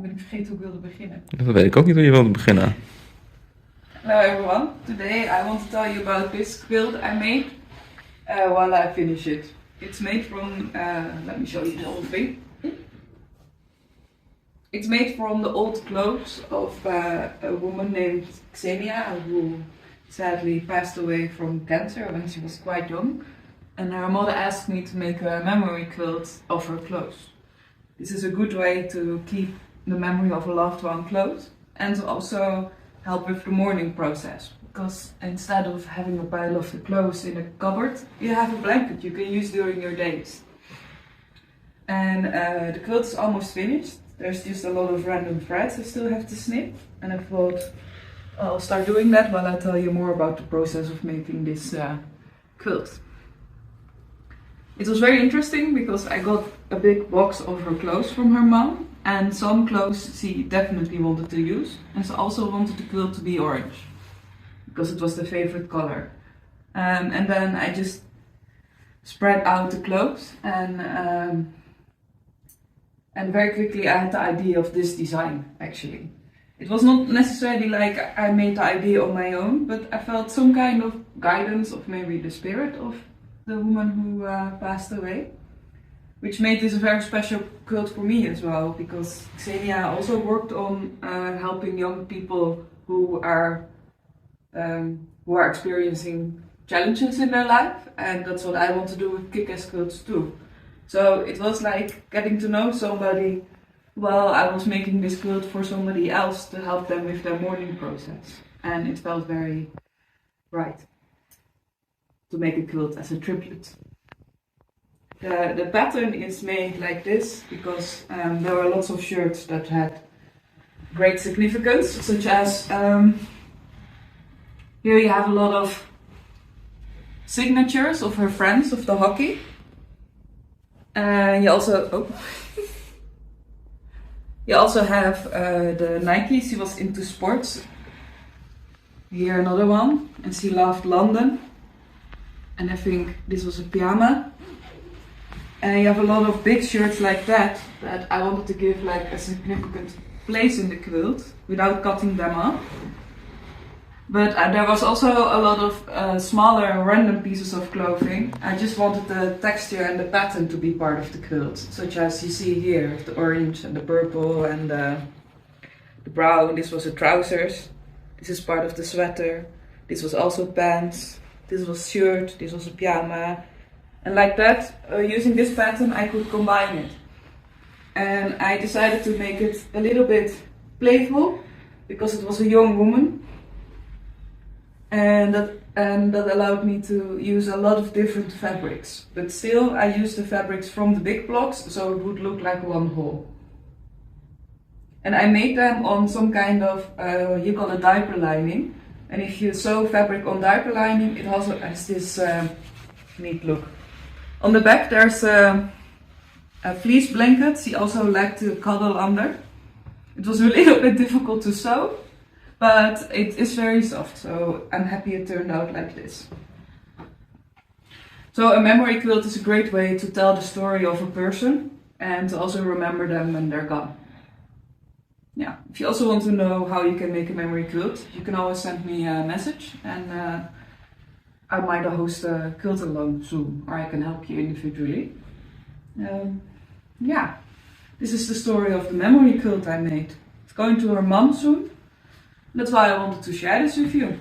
Ik ben vergeten hoe ik wilde beginnen. Dat weet ik ook niet hoe je wilde beginnen. Hello everyone, today I want to tell you about this quilt I made while I finish it. It's made from, let me show you the whole thing. It's made from the old clothes of a woman named Xenia who sadly passed away from cancer when she was quite young. And her mother asked me to make a memory quilt of her clothes. This is a good way to keep the memory of a loved one close and to also help with the mourning process. Because instead of having a pile of the clothes in a cupboard, you have a blanket you can use during your days. And the quilt is almost finished. There's just a lot of random threads I still have to snip. And I thought I'll start doing that while I tell you more about the process of making this quilt. It was very interesting because I got a big box of her clothes from her mom, and some clothes she definitely wanted to use, and she also wanted the quilt to be orange because it was the favorite color. And then I just spread out the clothes, and very quickly I had the idea of this design. Actually, it was not necessarily like I made the idea on my own, but I felt some kind of guidance of maybe the spirit of the woman who passed away, which made this a very special quilt for me as well, because Xenia also worked on helping young people who are experiencing challenges in their life, and that's what I want to do with Kick-Ass Quilts too. So it was like getting to know somebody while I was making this quilt for somebody else to help them with their mourning process, and it felt very right to make a quilt as a tribute. The pattern is made like this because there were lots of shirts that had great significance, such as here you have a lot of signatures of her friends of the hockey. You also have the Nike. She was into sports. Here another one, and she loved London. And I think this was a pyjama. And you have a lot of big shirts like that I wanted to give like a significant place in the quilt without cutting them up. But there was also a lot of smaller random pieces of clothing. I just wanted the texture and the pattern to be part of the quilt, such as you see here, the orange and the purple and the brown. This was the trousers. This is part of the sweater. This was also pants. This was shirt, this was a pyjama, and like that, using this pattern I could combine it. And I decided to make it a little bit playful, because it was a young woman, and that allowed me to use a lot of different fabrics. But still I used the fabrics from the big blocks, so it would look like one whole. And I made them on some kind of, you call it diaper lining. And if you sew fabric on diaper lining, it also has this neat look. On the back there's a fleece blanket. She also liked to cuddle under. It was a little bit difficult to sew, but it is very soft, so I'm happy it turned out like this. So a memory quilt is a great way to tell the story of a person and to also remember them when they're gone. Yeah, if you also want to know how you can make a memory quilt, you can always send me a message, and I might host a quilt along soon, or I can help you individually. Yeah, this is the story of the memory quilt I made. It's going to her mom soon. That's why I wanted to share this with you.